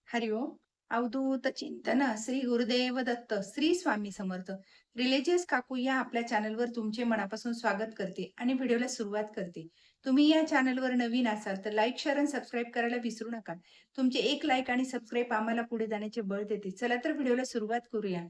हरिओम. अवधूत चिंतन श्री गुरुदेव दत्त श्री स्वामी समर्थ. रिलिजियस काकू या आपल्या चॅनलवर तुमचे मनापासून स्वागत करते आणि व्हिडिओला सुरुवात करते. तुम्ही या चॅनलवर नवीन असाल तर लाईक, शेअर आणि सबस्क्राईब करायला विसरू नका. तुमचे एक लाईक आणि सबस्क्राईब आम्हाला पुढे जाण्याचे बळ देते. चला तर व्हिडिओला सुरुवात करूया.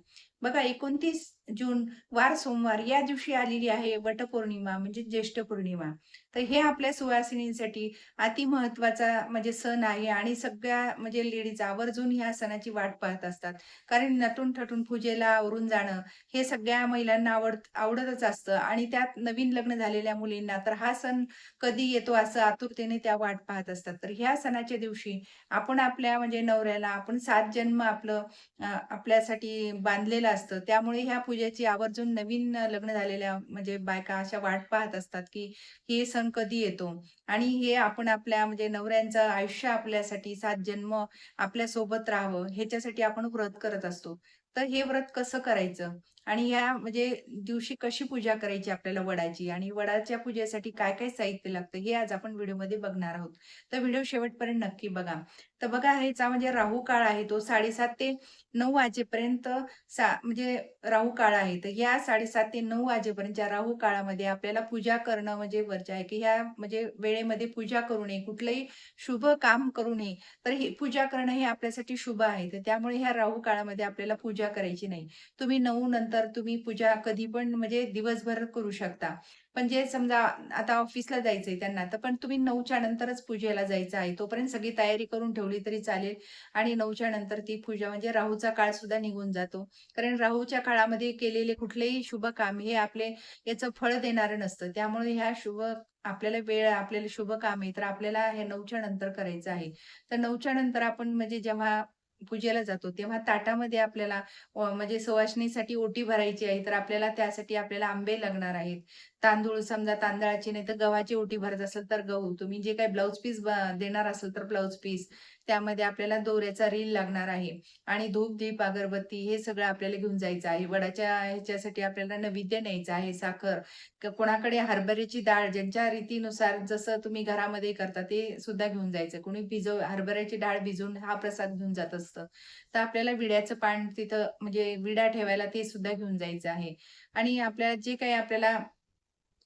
बघा, 29 जून वार सोमवार या दिवशी आलेली आहे वटपौर्णिमा म्हणजे ज्येष्ठ पौर्णिमा. तर हे आपल्या सुवासिनींसाठी अति महत्त्वाचा म्हणजे सण आहे आणि सगळ्या म्हणजे लेडीज आवर्जून ह्या सणाची वाट पाहत असतात. कारण नटून-थटून पूजेला आवरून जाणं हे सगळ्या महिलांना आवडतच असतं आणि त्यात नवीन लग्न झालेल्या मुलींना तर हा सण कधी येतो असं आतुरतेने त्या वाट पाहत असतात. तर ह्या सणाच्या दिवशी आपण आपल्या म्हणजे नवऱ्याला आपण 7 जन्म आपल्यासाठी बांधलेलं असतं. त्यामुळे ह्या पूजेची आवर्जून नवीन लग्न झालेल्या म्हणजे बायका अशा वाट पाहत असतात, की हे सण कधी येतो. आणि हे आपण आपल्या म्हणजे नवऱ्यांचं आयुष्य आपल्यासाठी 7 जन्म आपल्यासोबत राहावं ह्याच्यासाठी आपण व्रत करत असतो. तर हे व्रत कसं करायचं आणि या म्हणजे दिवशी कशी पूजा करायची आपल्याला वडाची आणि वडाच्या पूजेसाठी काय-काय साहित्य लागतं हे आज आपण व्हिडिओमध्ये बघणार आहोत. तर व्हिडिओ शेवटपर्यंत नक्की बघा. तर बघा, ह्याचा म्हणजे राहू काळ आहे तो 7:30 ते 9 वाजेपर्यंत म्हणजे राहू काळ आहे. तर या 7:30 ते 9 वाजेपर्यंतच्या राहू काळामध्ये आपल्याला पूजा करणं म्हणजे वर्ज्य आहे, की ह्या म्हणजे वेळेमध्ये पूजा करू नये, कुठलंही शुभ काम करू नये. तर ही पूजा करणं हे आपल्यासाठी शुभ आहे. तर त्यामुळे ह्या राहू काळामध्ये आपल्याला पूजा करायची नाही. तुम्ही 9 नंतर तुम्ही पूजा कधी पण म्हणजे दिवसभर करू शकता. पण जे समजा आता ऑफिसला जायचंय त्यांना, तर पण तुम्ही 9च्या नंतरच पूजेला जायचं आहे. तोपर्यंत सगळी तयारी करून ठेवली तरी चालेल आणि 9च्या नंतर ती पूजा म्हणजे राहूचा काळ सुद्धा निघून जातो. कारण राहूच्या काळामध्ये केलेले कुठलेही शुभ काम हे याचं फळ देणारं नसतं. त्यामुळे ह्या आपल्याला वेळ आपल्याला शुभ काम आहे, तर आपल्याला हे 9च्या नंतर करायचं आहे. तर 9च्या नंतर आपण म्हणजे जेव्हा पूजेला जातो, तेव्हा ताटामध्ये आपल्याला म्हणजे सुवासिनीसाठी ओटी भरायची आहे, तर त्यासाठी आपल्याला आंबे लागणार आहेत. तांदूळ समजा तांदळाची नाही तर गव्हाची ओटी भरत असेल तर गहू. तुम्ही जे काही ब्लाउज पीस देणार असेल तर ब्लाउज पीस. त्यामध्ये आपल्याला दोऱ्याचा रील लागणार आहे आणि धूप, दीप, अगरबत्ती हे सगळं आपल्याला घेऊन जायचं आहे. वडाच्या ह्याच्यासाठी आपल्याला नैवेद्य न्यायचं आहे, साखर. कोणाकडे हरभऱ्याची डाळ ज्यांच्या रीतीनुसार जसं तुम्ही घरामध्ये करता ते सुद्धा घेऊन जायचं. कोणी हरभऱ्याची डाळ भिजवून हा प्रसाद घेऊन जात असतं. तर आपल्याला विड्याचं पान तिथं म्हणजे विडा ठेवायला ते सुद्धा घेऊन जायचं आहे. आणि आपल्याला जे काही आपल्याला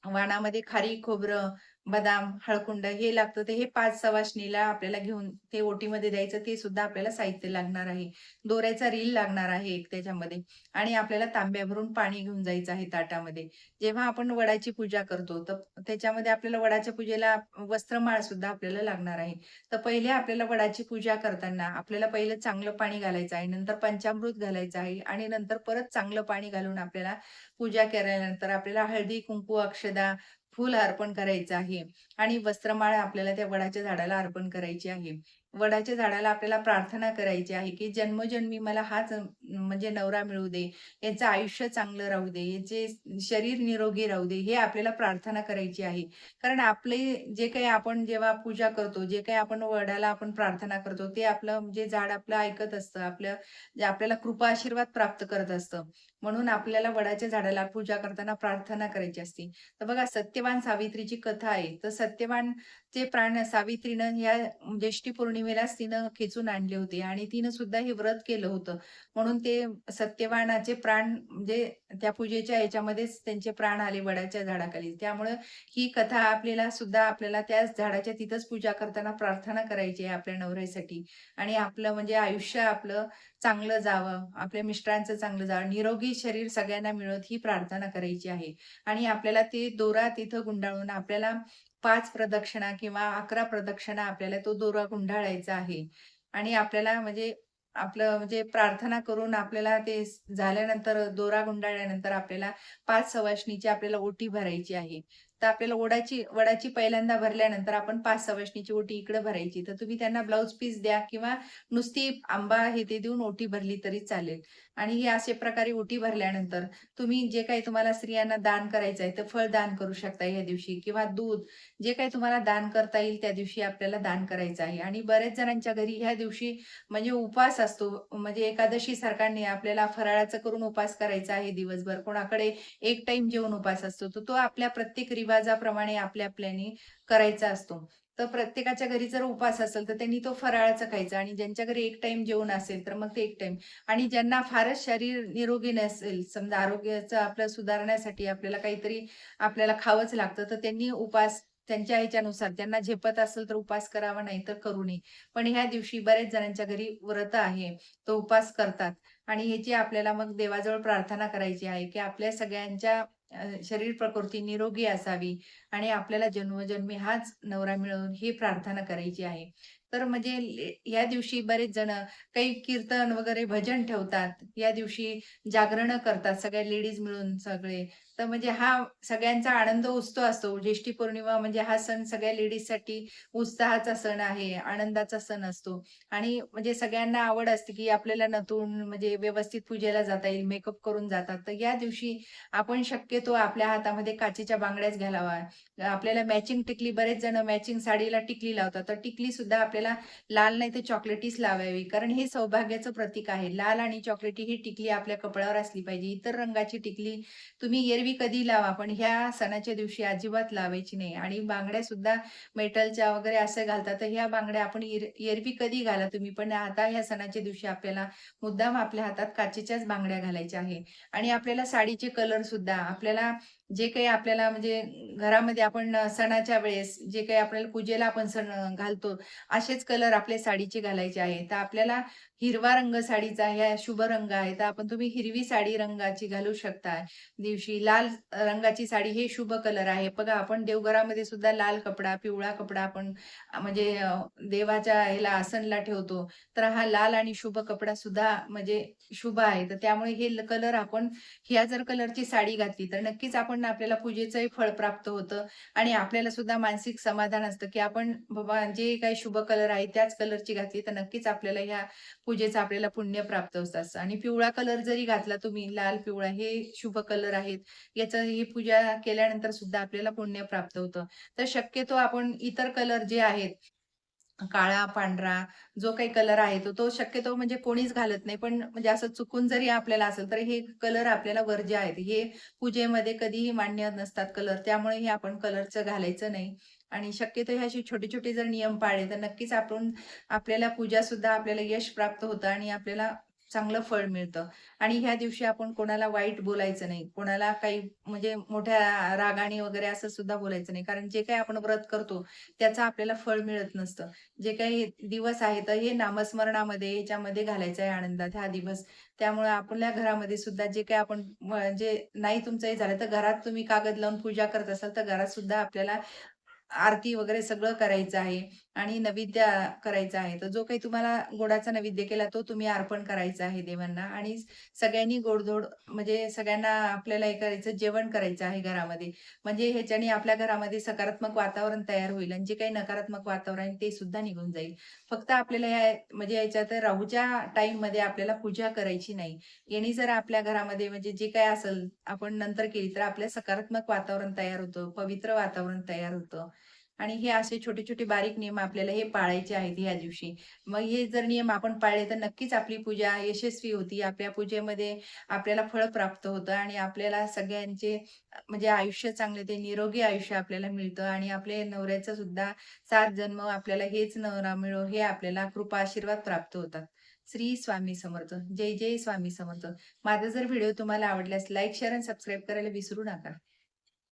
वाणामध्ये खारीक, खोबरं, बदाम, हळकुंड हे लागतं. ते हे 5 सवासणीला आपल्याला घेऊन ते ओटीमध्ये द्यायचं. ते सुद्धा आपल्याला साहित्य लागणार आहे. दोऱ्याचा रील लागणार आहे एक त्याच्यामध्ये आणि आपल्याला तांब्या भरून पाणी घेऊन जायचं आहे ताटामध्ये. जेव्हा आपण वडाची पूजा करतो, तर त्याच्यामध्ये आपल्याला वडाच्या पूजेला वस्त्रमाळ सुद्धा आपल्याला लागणार आहे. तर पहिले आपल्याला वडाची पूजा करताना आपल्याला पहिलं चांगलं पाणी घालायचं आहे. नंतर पंचामृत घालायचं आहे आणि नंतर परत चांगलं पाणी घालून आपल्याला पूजा केल्यानंतर आपल्याला हळदी, कुंकू, अक्षदा, फूल अर्पण करायचं आहे आणि वस्त्रमाळ आपल्याला त्या वडाच्या झाडाला अर्पण करायची आहे. वडाच्या झाडाला आपल्याला प्रार्थना करायची आहे, की जन्मोजन्मी मला हाच म्हणजे नवरा मिळू दे, याचं आयुष्य चांगलं राहू दे, याचे शरीर निरोगी राहू दे, हे आपल्याला प्रार्थना करायची आहे. कारण आपले जे काही आपण जेव्हा पूजा करतो, जे काही आपण वडाला आपण प्रार्थना करतो, ते आपलं म्हणजे झाड आपलं ऐकत असतं. जे आपल्याला कृपा आशीर्वाद प्राप्त करत असतं. म्हणून आपल्याला वडाच्या झाडाला पूजा करताना प्रार्थना करायची असते. तर बघा, सत्यवान सावित्रीची कथा आहे. तर सत्यवानचे प्राण सावित्रीनं या ज्येष्ठी पौर्णिमेलाच तिनं खेचून आणले होते आणि तिनं सुद्धा हे व्रत केलं होतं. म्हणून ते सत्यवानाचे प्राण म्हणजे त्या पूजेच्या ह्याच्यामध्येच त्यांचे प्राण आले वडाच्या झाडाखाली. त्यामुळं ही कथा आपल्याला त्या झाडाच्या तिथंच पूजा करताना प्रार्थना करायची आहे आपल्या नवऱ्यासाठी आणि आपलं म्हणजे आयुष्य आपलं चांगलं जावं, आपल्या मिस्टरांचं चांगलं जावं, निरोगी शरीर सगळ्यांना मिळत ही प्रार्थना करायची आहे. आणि आपल्याला ते दोरा तिथं गुंडाळून आपल्याला 5 प्रदक्षिणा किंवा 11 प्रदक्षिणा आपल्याला तो दोरा गुंडाळायचा आहे. आणि आपल्याला म्हणजे आपलं म्हणजे प्रार्थना करून आपल्याला ते झाल्यानंतर दोरा गुंडाळल्यानंतर आपल्याला 5 सवासणीची आपल्याला ओटी भरायची आहे. तर आपल्याला वडाची पहिल्यांदा भरल्यानंतर आपण 5 सवासणीची ओटी इकडं भरायची. तर तुम्ही त्यांना ब्लाउज पीस द्या किंवा नुसती आंबा हे ते देऊन ओटी भरली तरी चालेल. आणि ही अशा प्रकारे ओटी भरल्यानंतर तुम्ही जे काही तुम्हाला स्त्रियांना दान करायचं आहे, तर फळ दान करू शकता या दिवशी किंवा दूध जे काही तुम्हाला दान करता येईल त्या दिवशी आपल्याला दान करायचं आहे. आणि बऱ्याच जणांच्या घरी ह्या दिवशी म्हणजे उपवास असतो. म्हणजे एकादशीसारखा आपल्याला फराळाचं करून उपवास करायचा आहे दिवसभर. कोणाकडे एक टाईम जेवून उपवास असतो. तर तो आपल्या प्रत्येक रिवाजाप्रमाणे आपल्या आपल्याने करायचा असतो. तर प्रत्येकाच्या घरी जर उपास असेल, तर त्यांनी तो फराळाचा खायचा आणि ज्यांच्या घरी एक टाईम जेवण असेल, तर मग ते एक टाईम आणि ज्यांना फारच शरीर निरोगी नसेल, समजा आरोग्याचं आपलं सुधारण्यासाठी आपल्याला काहीतरी आपल्याला खावंच लागतं, तर त्यांनी उपास त्यांच्या ह्याच्यानुसार त्यांना झेपत असेल तर उपास करावा, नाही तर करू नये. पण ह्या दिवशी बरेच जणांच्या घरी व्रत आहे, तो उपास करतात आणि ह्याची आपल्याला मग देवाजवळ प्रार्थना करायची आहे, की आपल्या सगळ्यांच्या शरीर प्रकृती निरोगी असावी आणि आपल्याला जन्मोजन्मी हाच नवरा मिळवून ही प्रार्थना करायची आहे. तर म्हणजे या दिवशी बरेच जण काही कीर्तन वगैरे भजन ठेवतात. या दिवशी जागरणं करतात सगळ्या लेडीज मिळून सगळे. तर म्हणजे हा सगळ्यांचा आनंद उत्सव असतो. ज्येष्ठी पौर्णिमा म्हणजे हा सण सगळ्या लेडीजसाठी उत्साहाचा सण आहे, आनंदाचा सण असतो आणि म्हणजे सगळ्यांना आवड असते, की आपल्याला नटून म्हणजे व्यवस्थित पूजेला जाता येईल, मेकअप करून जातात. तर या दिवशी आपण शक्यतो आपल्या हातामध्ये काचेच्या बांगड्याच घालावा. आपल्याला मॅचिंग टिकली बरेच जण मॅचिंग साडीला टिकली लावतात. तर टिकली सुद्धा आपल्याला लाल नाही तर चॉकलेटीच लावावी. कारण हे सौभाग्याचं प्रतीक आहे. लाल आणि चॉकलेटी ही टिकली आपल्या कपाळावर असली पाहिजे. इतर रंगाची टिकली तुम्ही एरवी कधी लावा, पण ह्या सणाच्या दिवशी अजिबात लावायची नाही. आणि बांगड्या सुद्धा मेटलच्या वगैरे असं घालतात. तर ह्या बांगड्या आपण एरवी कधी घाला तुम्ही, पण आता ह्या सणाच्या दिवशी आपल्याला मुद्दाम आपल्या हातात काचेच्याच बांगड्या घालायच्या आहे. आणि आपल्याला साडीचे कलर सुद्धा आपल्याला जे काही आपल्याला म्हणजे घरामध्ये आपण सणाच्या वेळेस जे काही आपल्याला पूजेला आपण घालतो, असेच कलर आपल्या साडीचे घालायचे आहे. तर आपल्याला हिरवा रंग साडीचा ह्या शुभ रंग आहे. तर तुम्ही हिरवी साडी रंगाची घालू शकता. दिवशी लाल रंगाची साडी हे शुभ कलर आहे. बघा आपण देवघरामध्ये सुद्धा लाल कपडा, पिवळा कपडा आपण म्हणजे देवाच्या ह्याला आसनला ठेवतो. तर हा लाल आणि शुभ कपडा सुद्धा म्हणजे शुभ आहे. तर त्यामुळे हे कलर आपण ह्या जर कलरची साडी घातली, तर नक्कीच आपल्याला पूजेचंही फळ प्राप्त होतं आणि आपल्याला सुद्धा मानसिक समाधान असतं, की आपण बाबा जे काही शुभ कलर आहे त्याच कलरची घातली, तर नक्कीच आपल्याला ह्या पूजेचं आपल्याला पुण्य प्राप्त होत असतं. आणि पिवळा कलर जरी घातला तुम्ही, लाल, पिवळा हे शुभ कलर आहेत. याचं ही पूजा केल्यानंतर सुद्धा आपल्याला पुण्य प्राप्त होतं. तर शक्यतो आपण इतर कलर जे आहेत काळा, पांढरा जो काही कलर आहे तो शक्यतो म्हणजे कोणीच घालत नाही. पण म्हणजे असं चुकून जरी आपल्याला असेल, तर हे कलर आपल्याला वर्ज्य आहेत. हे पूजेमध्ये कधीही मान्य नसतात कलर. त्यामुळे हे आपण कलरचं घालायचं नाही. आणि शक्यतो हे असे छोटे-छोटे जर नियम पाळले, तर नक्कीच आपल्याला पूजासुद्धा आपल्याला यश प्राप्त होतं आणि आपल्याला चांगलं फळ मिळतं. आणि ह्या दिवशी आपण कोणाला वाईट बोलायचं नाही. कोणाला काही म्हणजे मोठ्या रागाने वगैरे असं सुद्धा बोलायचं नाही. कारण जे काही आपण व्रत करतो, त्याचं आपल्याला फळ मिळत नसतं. जे काही दिवस आहे, तर हे नामस्मरणामध्ये याच्यामध्ये घालायचं आहे आनंदात हा दिवस. त्यामुळे आपल्या घरामध्ये सुद्धा जे काही आपण म्हणजे नाही तुमचं हे झालं, तर घरात तुम्ही कागद लावून पूजा करत असाल, तर घरात सुद्धा आपल्याला आरती वगैरे सगळं करायचं आहे आणि नैवेद्य करायचा आहे. तर जो काही तुम्हाला गोडाचा नैवेद्य केला, तो तुम्ही अर्पण करायचा आहे देवांना आणि सगळ्यांनी गोडधोड म्हणजे सगळ्यांना आपल्याला हे करायचं, जेवण करायचं आहे घरामध्ये. म्हणजे ह्याच्याने आपल्या घरामध्ये सकारात्मक वातावरण तयार होईल आणि जे काही नकारात्मक वातावरण आहे, ते सुद्धा निघून जाईल. फक्त आपल्याला म्हणजे ह्याच्यात राहूच्या टाईममध्ये आपल्याला पूजा करायची नाही. याने जर आपल्या घरामध्ये म्हणजे जे काही असेल, आपण नंतर केली, तर आपल्या सकारात्मक वातावरण तयार होतं, पवित्र वातावरण तयार होतं. आणि हे असे छोटे-छोटे बारीक नियम आपल्याला हे पाळायचे आहेत ह्या दिवशी. मग हे जर नियम आपण पाळले, तर नक्कीच आपली पूजा यशस्वी होती. आपल्या पूजेमध्ये आपल्याला फळ प्राप्त होतं आणि आपल्याला सगळ्यांचे म्हणजे आयुष्य चांगले ते निरोगी आयुष्य आपल्याला मिळतं आणि आपल्या नवऱ्याचं सुद्धा 7 जन्म आपल्याला हेच नवरा मिळो, हे आपल्याला कृपा आशीर्वाद प्राप्त होतात. श्री स्वामी समर्थ. जय जय स्वामी समर्थ. माझा जर व्हिडिओ तुम्हाला आवडल्यास लाईक, शेअर आणि सबस्क्राईब करायला विसरू नका.